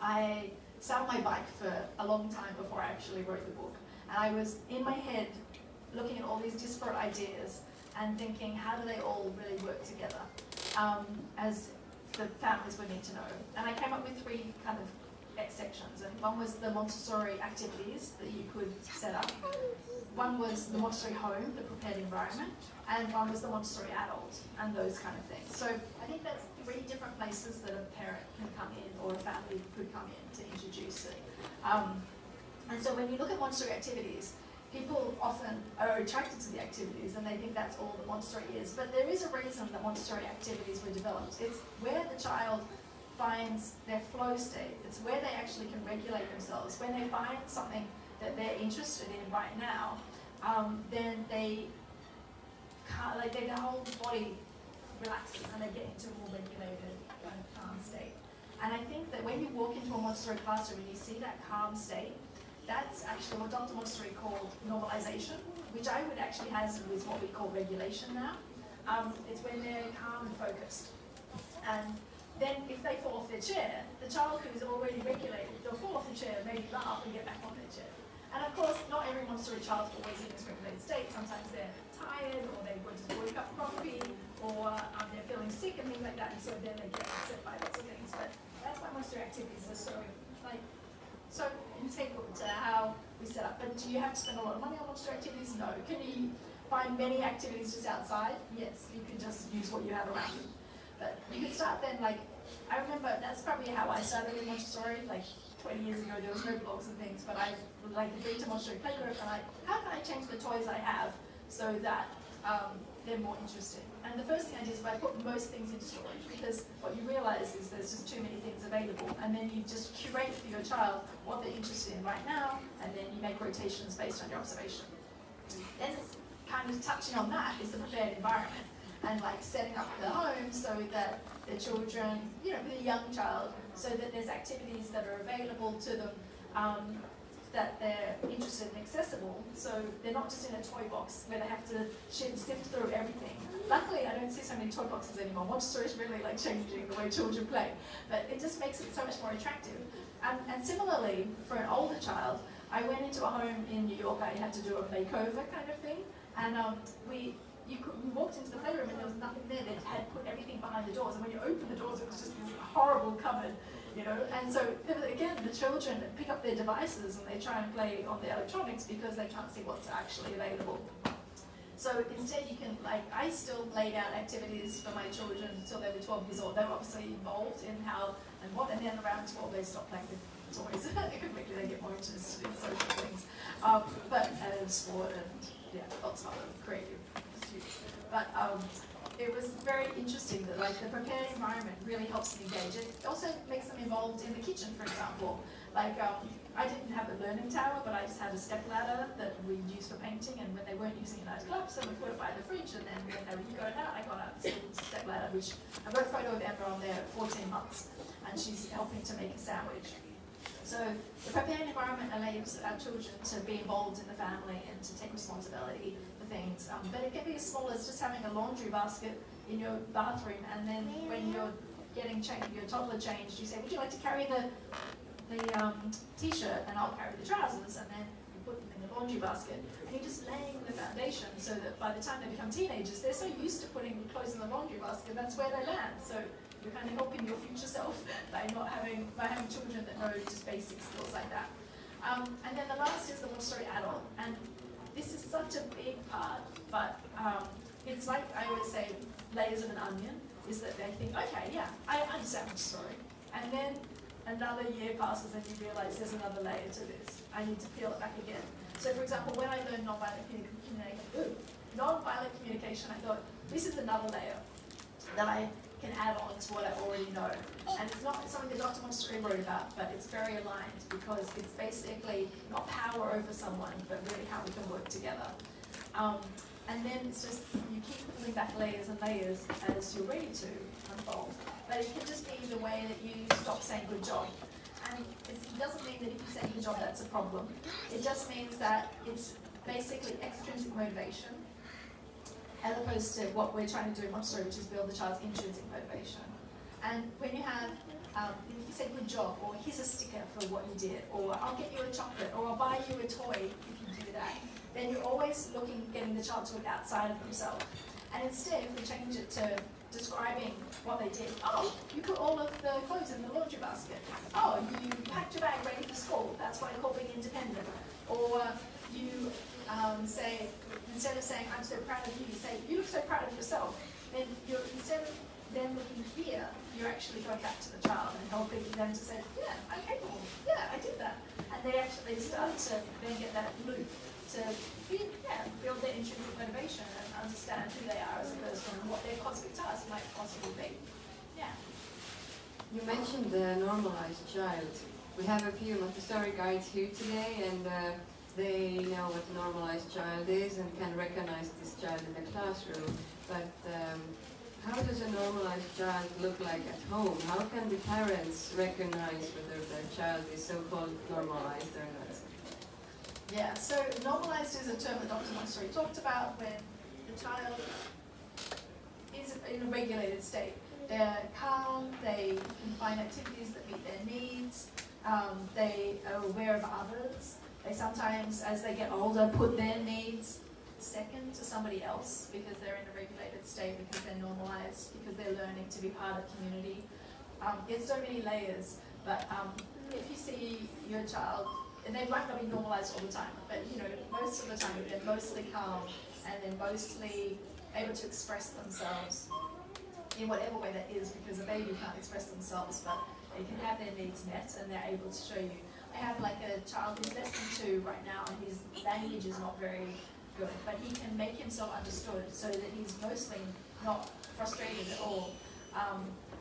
I sat on my bike for a long time before I actually wrote the book. And I was in my head looking at all these disparate ideas and thinking, how do they all really work together as the families would need to know. And I came up with 3 kind of sections. And one was the Montessori activities that you could set up. One was the Montessori home, the prepared environment, and one was the Montessori adult, and those kind of things. So I think that's 3 different places that a parent can come in, or a family could come in to introduce it. And so when you look at Montessori activities, people often are attracted to the activities and they think that's all that Montessori is. But there is a reason that Montessori activities were developed. It's where the child finds their flow state. It's where they actually can regulate themselves. When they find something that they're interested in right now, then they can't, like their whole body relaxes and they get into a more regulated kind of calm state. And I think that when you walk into a Montessori classroom and you see that calm state, that's actually what Dr. Montessori called normalization, which I would actually hazard with what we call regulation now. It's when they're calm and focused. And then if they fall off their chair, the child who is already regulated, they'll fall off the chair, maybe laugh and get back on their chair. And of course, not every Montessori child is always in this regulated state. Sometimes they're tired, or they just woke up grumpy, or they're feeling sick and things like that, and so then they get upset by lots of things. But that's why Montessori activities are so integral to how we set up. But do you have to spend a lot of money on Montessori activities? No. Can you find many activities just outside? Yes. You can just use what you have around you. But you can start then, like, I remember that's probably how I started in Montessori, like 20 years ago. There was no blogs and things, but I would like the Beta Montessori playgroup, and how can I change the toys I have so that they're more interesting? And the first thing I did is I put most things in storage, because what you realize is there's just too many things available, and then you just curate for your child what they're interested in right now, and then you make rotations based on your observation. Then kind of touching on that is the prepared environment, and like setting up the home so that the children, you know, with a young child, so that there's activities that are available to them that they're interested and accessible, so they're not just in a toy box where they have to sift through everything. Luckily, I don't see so many toy boxes anymore. Montessori is really like changing the way children play, but it just makes it so much more attractive. And similarly, for an older child, I went into a home in New York. I had to do a makeover kind of thing, and we walked into the playroom and there was nothing there. They had put everything behind the doors, and when you open the doors, it was just this horrible cupboard, you know. And so again, the children pick up their devices and they try and play on the electronics because they can't see what's actually available. So instead, you can, like, I still laid out activities for my children until they were 12 years old. They were obviously involved in how and what, and then around 12 they stopped playing with toys. Quickly they get more interested in social things, but sport and yeah, lots of other creative pursuits. But it was very interesting that like the prepared environment really helps them engage. It also makes them involved in the kitchen, for example. Like I didn't have a learning tower, but I just had a step ladder that we used for painting, and when they weren't using it, I'd go up, so we put it by the fridge, and then when they would go out, I got out this little step ladder, which I've got a photo of Emma on there at 14 months, and she's helping to make a sandwich. So the prepared environment allows our children to be involved in the family and to take responsibility for things. But it can be as small as just having a laundry basket in your bathroom, and then when you're getting your toddler changed, you say, would you like to carry the t-shirt, and I'll carry the trousers, and then you put them in the laundry basket. And you're just laying the foundation so that by the time they become teenagers, they're so used to putting clothes in the laundry basket, that's where they land. So you're kind of helping your future self by having children that know just basic skills like that. And then the last is the Montessori adult, and this is such a big part, but it's like I always say, layers of an onion, is that they think, okay, yeah, I understand Montessori, and then another year passes and you realize there's another layer to this. I need to peel it back again. So for example, when I learned nonviolent communication, I thought, this is another layer that I can add on to what I already know. And it's not something that Dr. Montessori wrote about, but it's very aligned because it's basically not power over someone, but really how we can work together. And then it's just, you keep pulling back layers and layers as you're ready to unfold. But it can just be the way that you stop saying good job. And it doesn't mean that if you say good job, that's a problem. It just means that it's basically extrinsic motivation, as opposed to what we're trying to do in Montessori, which is build the child's intrinsic motivation. And when you have, if you say good job, or here's a sticker for what you did, or I'll get you a chocolate, or I'll buy you a toy if you do that, then you're always getting the child to look outside of themselves. And instead, if we change it to describing what they did, oh, you put all of the clothes in the laundry basket. Oh, you packed your bag ready for school. That's what I call being independent. Or you say, instead of saying, I'm so proud of you, you say, you look so proud of yourself. Then instead of them looking here, you're actually going back to the child and helping them to say, yeah, I'm capable. Yeah, I did that. And they actually start to then get that loop to build their intrinsic motivation and understand who they are as a person and what their cosmic task might possibly be. Yeah. You mentioned the normalized child. We have a few Montessori guides here today, and they know what the normalized child is and can recognize this child in the classroom. But how does a normalized child look like at home? How can the parents recognize whether the child is so-called normalized or not? Yeah, so normalized is a term that Dr. Montessori talked about when the child is in a regulated state. They're calm, they can find activities that meet their needs, they are aware of others, They sometimes, as they get older, put their needs second to somebody else because they're in a regulated state, because they're normalized, because they're learning to be part of community. It's so many layers, but if you see your child, and they might not be normalized all the time, but most of the time they're mostly calm and they're mostly able to express themselves in whatever way that is, because a baby can't express themselves, but they can have their needs met and they're able to show you. I have like a child who's less than 2 right now, and his language is not very good, but he can make himself understood so that he's mostly not frustrated at all.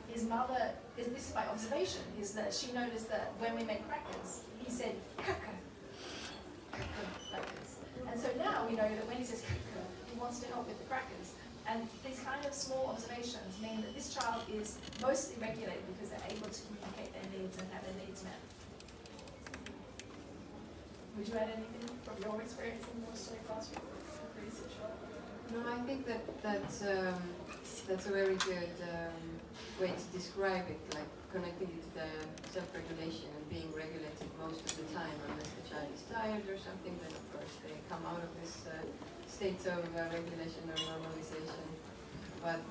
His mother, this is my observation, is that she noticed that when we made crackers, he said kaka, like this. And so now we know that when he says kaka, he wants to help with the crackers. And these kind of small observations mean that this child is mostly regulated because they're able to communicate their needs and have their needs met. Would you add anything from your experience in the Montessori classroom? No, I think that's a very good way to describe it, like connecting it to the self-regulation and being regulated most of the time, unless the child is tired or something, then of course they come out of this state of regulation or normalization. But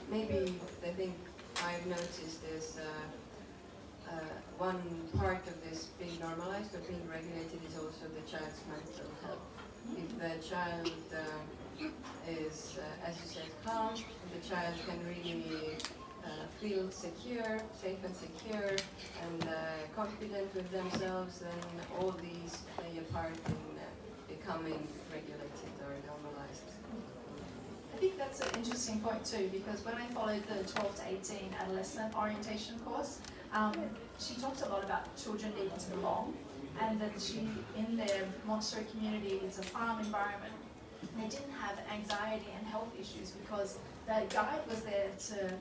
maybe the thing I've noticed is one part of this being normalized or being regulated is also the child's mental health. If the child is, as you said, calm, the child can really feel secure, safe and secure, and confident with themselves, then all these play a part in becoming regulated or normalized. I think that's an interesting point too, because when I followed the 12 to 18 adolescent orientation course, she talked a lot about children needing to belong, and that in their Montessori community, it's a farm environment. They didn't have anxiety and health issues because the guide was there to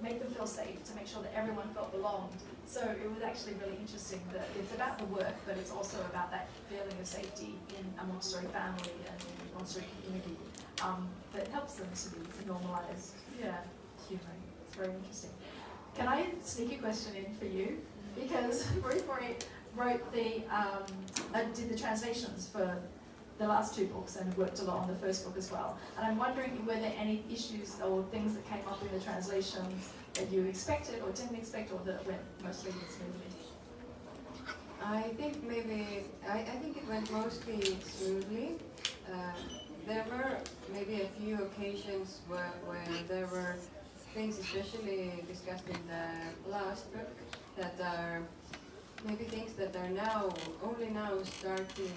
make them feel safe, to make sure that everyone felt belonged. So it was actually really interesting that it's about the work, but it's also about that feeling of safety in a Montessori family and Montessori community that helps them to be normalized. Yeah, human. It's very interesting. Can I sneak a question in for you? Because Ruth Maria wrote did the translations for the last 2 books and worked a lot on the first book as well. And I'm wondering, were there any issues or things that came up in the translations that you expected or didn't expect, or that went mostly smoothly? I think it went mostly smoothly. There were maybe a few occasions where there were things, especially discussed in the last book, that are maybe things that are only now starting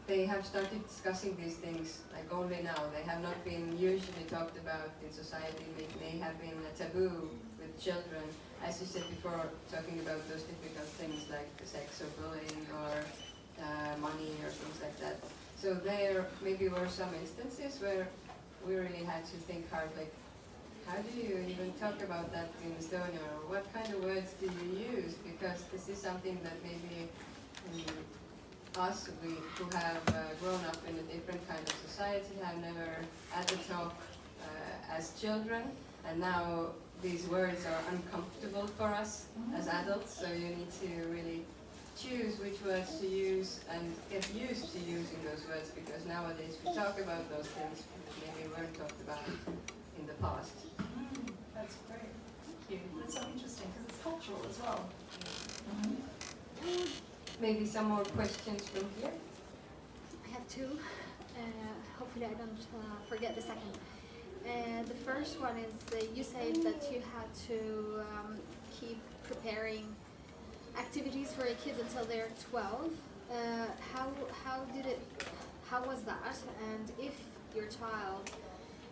they have started discussing these things like only now. They have not been usually talked about in society. They may have been a taboo with children, as you said before, talking about those difficult things like sex or bullying or money or things like that. So there maybe were some instances where we really had to think hard, like, how do you even talk about that in Estonia, or what kind of words do you use? Because this is something that maybe us, who have grown up in a different kind of society, have never had to talk as children, and now these words are uncomfortable for us as adults, so you need to really choose which words to use and get used to using those words, because nowadays we talk about those things which maybe weren't talked about in the past. That's great. Thank you. That's so interesting because it's cultural as well. Maybe some more questions from here? I have 2. Hopefully I don't forget the second. The first one is you said that you had to keep preparing activities for your kids until they're 12. How was that? And if your child,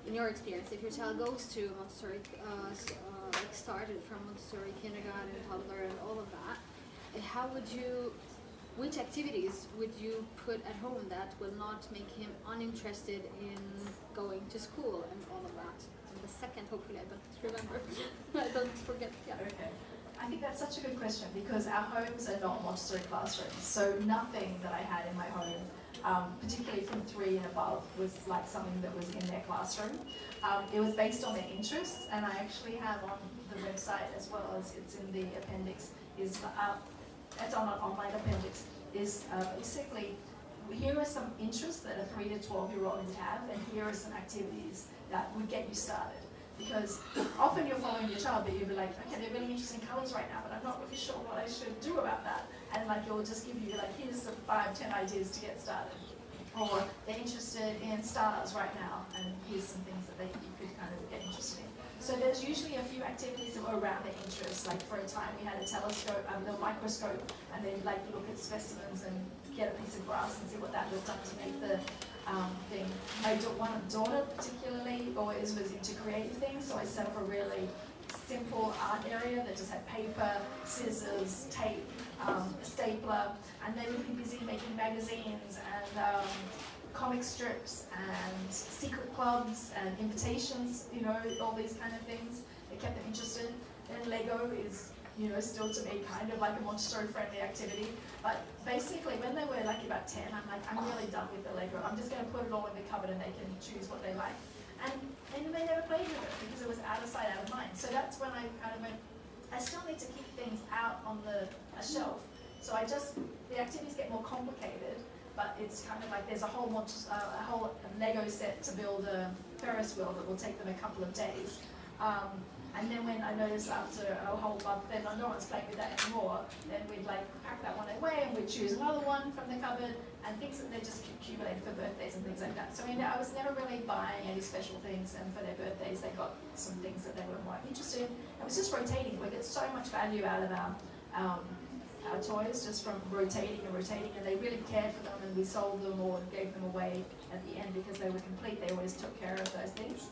in your experience, if your child goes to Montessori, started from Montessori kindergarten, toddler, and all of that, which activities would you put at home that will not make him uninterested in going to school and all of that? And the second, hopefully I don't remember. I don't forget. Yeah. Okay. I think that's such a good question, because our homes are not Montessori classrooms, so nothing that I had in my home, particularly from 3 and above, was like something that was in their classroom. It was based on their interests, and I actually have on the website, as well as it's in the appendix, is that's on an online appendix, is basically, here are some interests that a 3 to 12-year-old would have, and here are some activities that would get you started. Because often you're following your child, but you'll be like, okay, they're really interested in colours right now, but I'm not really sure what I should do about that. And like, it'll just give you like, here's the 5, 10 ideas to get started. Or they're interested in stars right now, and here's some things that you could kind of get interested in. So there's usually a few activities that were around their interests. Like for a time we had a telescope, the microscope, and then like look at specimens and get a piece of glass and see what that looked like to make the thing. My one daughter particularly always was into creative things, so I set up a really simple art area that just had paper, scissors, tape, a stapler, and they would be busy making magazines and comic strips and secret clubs and invitations, you know, all these kind of things that kept them interested. And Lego is, you know, still to me kind of like a Montessori friendly activity. But basically when they were like about 10, I'm like, I'm really done with the Lego. I'm just going to put it all in the cupboard and they can choose what they like. And they never played with it because it was out of sight, out of mind. So that's when I kind of went, I still need to keep things out on a shelf. So the activities get more complicated, but it's kind of like there's a whole Lego set to build a Ferris wheel that will take them a couple of days. And then when I noticed after a whole month, then no one's playing with that anymore, then we'd like pack that one away and we'd choose another one from the cupboard and things that they just accumulated for birthdays and things like that. So I mean, I was never really buying any special things, and for their birthdays they got some things that they were more interested in. It was just rotating. We get so much value out of our toys just from rotating, and they really cared for them, and we sold them or gave them away at the end because they were complete. They always took care of those things.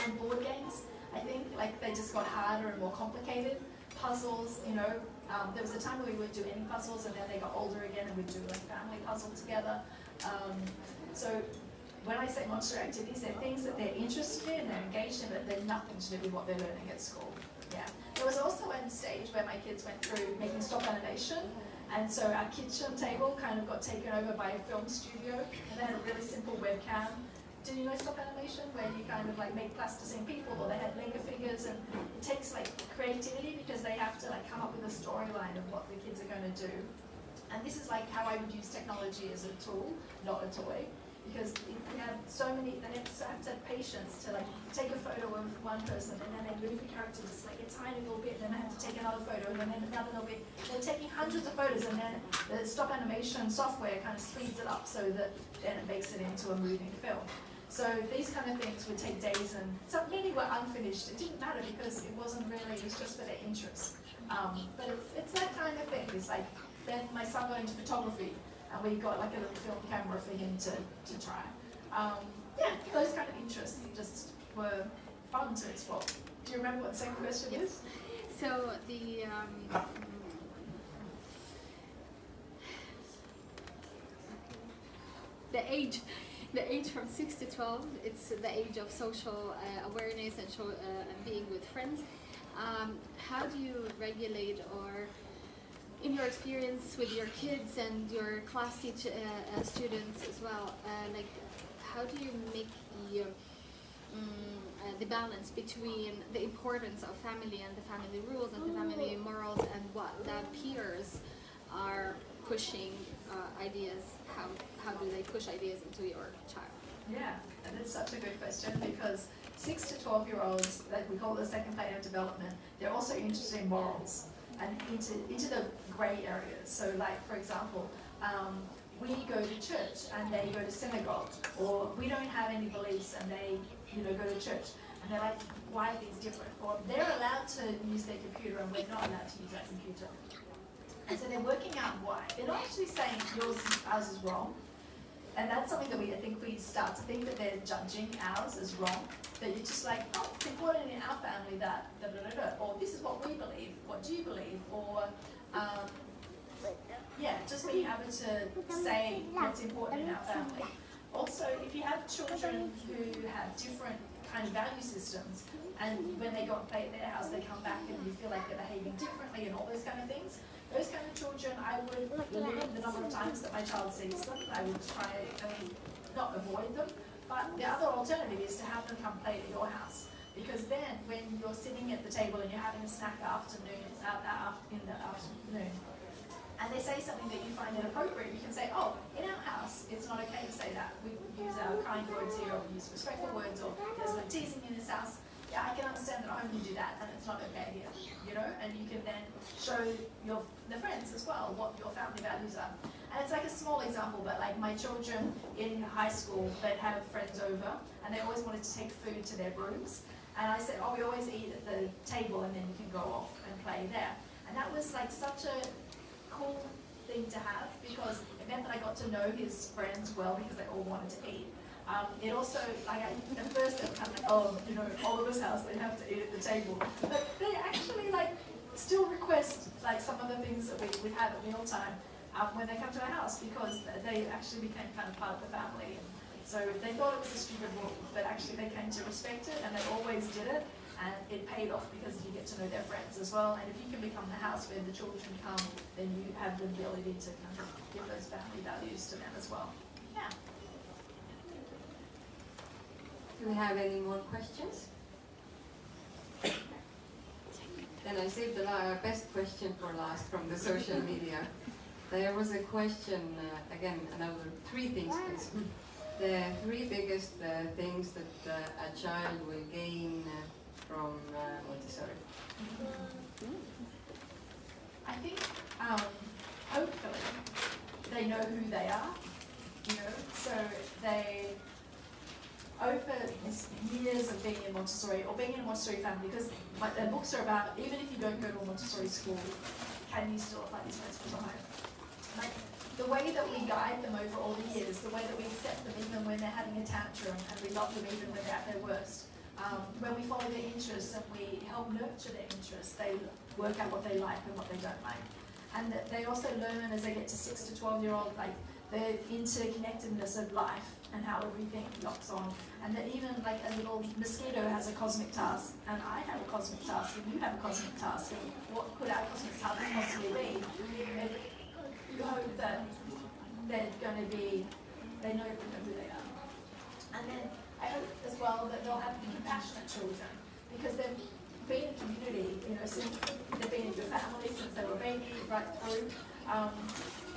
And board games, I think, like they just got harder and more complicated. Puzzles, you know, there was a time where we would do any puzzles, and then they got older again and we'd do like family puzzle together. So when I say Montessori activities, they're things that they're interested in, they're engaged in, but they're nothing to do with what they're learning at school. Yeah. There was also a stage where my kids went through making stop animation, and so our kitchen table kind of got taken over by a film studio, and they had a really simple webcam. Do you know stop animation, where you kind of like make plasticine people, or they had Lego figures, and it takes like creativity because they have to like come up with a storyline of what the kids are going to do. And this is like how I would use technology as a tool, not a toy, because you have so many, they have to have patience to like take a photo of one person, and then they move the character just like a tiny little bit, and then they have to take another photo, and then another little bit. They're taking hundreds of photos, and then the stop animation software kind of speeds it up so that then it makes it into a moving film. So these kind of things would take days, and some many were unfinished. It didn't matter because it wasn't really, it was just for their interest. But it's that kind of thing. It's like, then my son got into photography, and we got like a little film camera for him to try. Yeah, those kind of interests just were fun to explore. Do you remember what the second question is? So the age from 6 to 12, it's the age of social awareness and being with friends. How do you regulate, or in your experience with your kids and your class students as well, like how do you make the balance between the importance of family and the family rules and the family morals and what the peers are pushing ideas? How do they push ideas into your child? Yeah, and it's such a good question, because 6 to 12-year-olds, that we call the second plane of development, they're also interested in morals and into the grey areas. So like, for example, we go to church and they go to synagogue, or we don't have any beliefs and they, you know, go to church, and they're like, why are these different? Or they're allowed to use their computer and we're not allowed to use our computer. And so they're working out why. They're not actually saying ours is wrong. And that's something that I think we start to think that they're judging ours as wrong. That you're just like, oh, it's important in our family that or this is what we believe. What do you believe? Or yeah, just being able to say what's important in our family. Also, if you have children who have different kind of value systems, and when they go and play at their house, they come back and you feel like they're behaving differently and all those kind of things. Those kind of children, I would limit the number of times that my child sees them. I would try, not avoid them, but the other alternative is to have them come play at your house. Because then, when you're sitting at the table and you're having a snack in the afternoon, and they say something that you find inappropriate, you can say, oh, in our house, it's not okay to say that. We use our kind words here, or we use respectful words, or there's no teasing in this house. Yeah, I can understand that at home you do that, and it's not okay here, you know? And you can then show the friends as well what your family values are. And it's like a small example, but like my children in high school, they'd have friends over, and they always wanted to take food to their rooms. And I said, oh, we always eat at the table, and then you can go off and play there. And that was like such a cool thing to have, because it meant that I got to know his friends well, because they all wanted to eat. It also, like, at first they were kind of like, oh, you know, Oliver's house, they have to eat at the table. But they actually, like, still request, like, some of the things that we have at mealtime when they come to our house, because they actually became kind of part of the family. And so they thought it was a stupid rule, but actually they came to respect it, and they always did it, and it paid off because you get to know their friends as well. And if you can become the house where the children come, then you have the ability to kind of give those family values to them as well. Yeah. Do we have any more questions? Then I saved the best question for last from the social media. There was a question, again, another 3 things, please. The 3 biggest things that a child will gain from Montessori. I think, hopefully, they know who they are, you know, so they, over these years of being in Montessori, or being in a Montessori family, because the books are about, even if you don't go to a Montessori school, can you still apply these principles at home? Like, the way that we guide them over all the years, the way that we accept them even when they're having a tantrum, and we love them even when they're at their worst, when we follow their interests and we help nurture their interests, they work out what they like and what they don't like. And that they also learn as they get to 6 to 12-year-old, like, the interconnectedness of life and how everything locks on. And that even like a little mosquito has a cosmic task, and I have a cosmic task, and you have a cosmic task, and what could our cosmic task possibly be? And you hope that they're going to be, they know who they are. And then I hope as well that they'll have compassionate children, because they've been in community, you know, since they've been in your family, since they were a baby, right through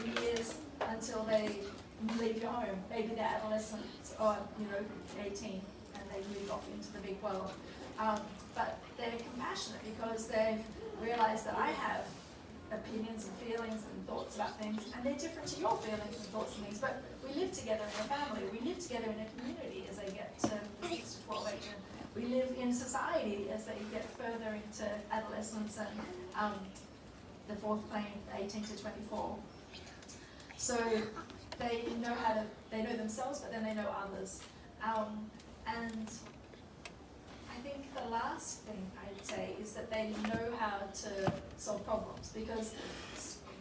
the years until they leave your home, maybe they're adolescents or, you know, 18, and they move off into the big world. But they're compassionate because they've realized that I have opinions and feelings and thoughts about things, and they're different to your feelings and thoughts and things, but we live together in a family, we live together in a community as they get to 6 to 12 age, and we live in society as they get further into adolescence and the 4th plane, 18 to 24. So they know themselves, but then they know others. And I think the last thing I'd say is that they know how to solve problems, because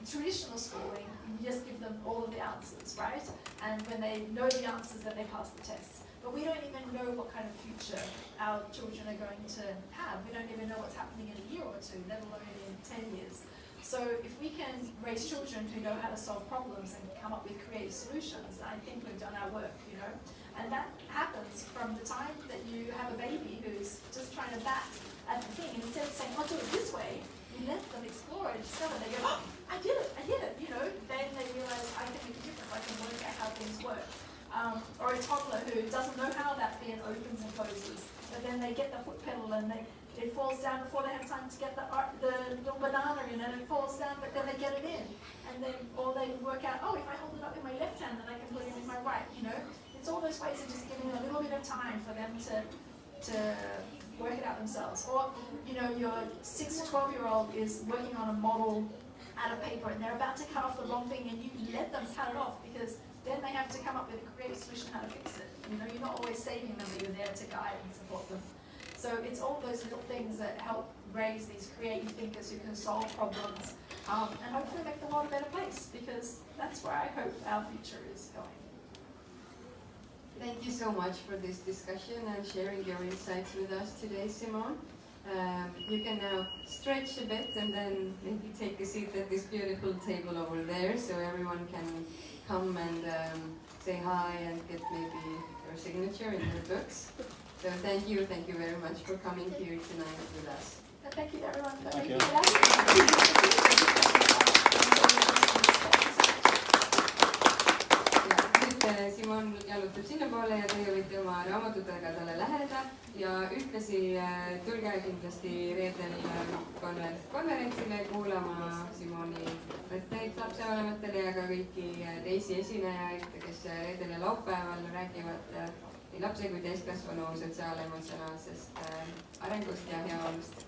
traditional schooling, you just give them all of the answers, right? And when they know the answers, then they pass the tests. But we don't even know what kind of future our children are going to have. We don't even know what's happening in a year or 2, let alone in 10 years. So if we can raise children who know how to solve problems and come up with creative solutions, I think we've done our work, you know. And that happens from the time that you have a baby who's just trying to bat at the thing, and instead of saying, I'll do it this way, you let them explore and discover. They go, oh, I did it, you know. Then they realize I can make a difference, I can work out how things work. Or a toddler who doesn't know how that bin opens and closes, but then they get the foot pedal and it falls down before they have time to get the little banana in, and it falls down, but then they get it in. And then, or they work out, oh, if I hold it up in my left hand, then I can put it in my right, you know. It's all those ways of just giving a little bit of time for them to work it out themselves. Or, you know, your 6 to 12-year-old is working on a model out of paper, and they're about to cut off the wrong thing, and you let them cut it off, because then they have to come up with a creative solution how to fix it. You know, you're not always saving them, but you're there to guide and support them. So it's all those little things that help raise these creative thinkers who can solve problems, and hopefully make the world a better place, because that's where I hope our future is going. Thank you so much for this discussion and sharing your insights with us today, Simone. You can now stretch a bit and then maybe take a seat at this beautiful table over there, so everyone can come and say hi and get maybe your signature in your books. So thank you very much for coming here tonight with us. Thank you to everyone for Thank making you. it happen. kindlasti reedel konverentsile kuulama Simoni mõtteid lapsevanematele ja ka kõiki teisi esinejaid, kes reedel ja laupäeval räägivad nii lapse kui täiskasvanu sotsiaal-emotsionaalsest arengust ja heaolust.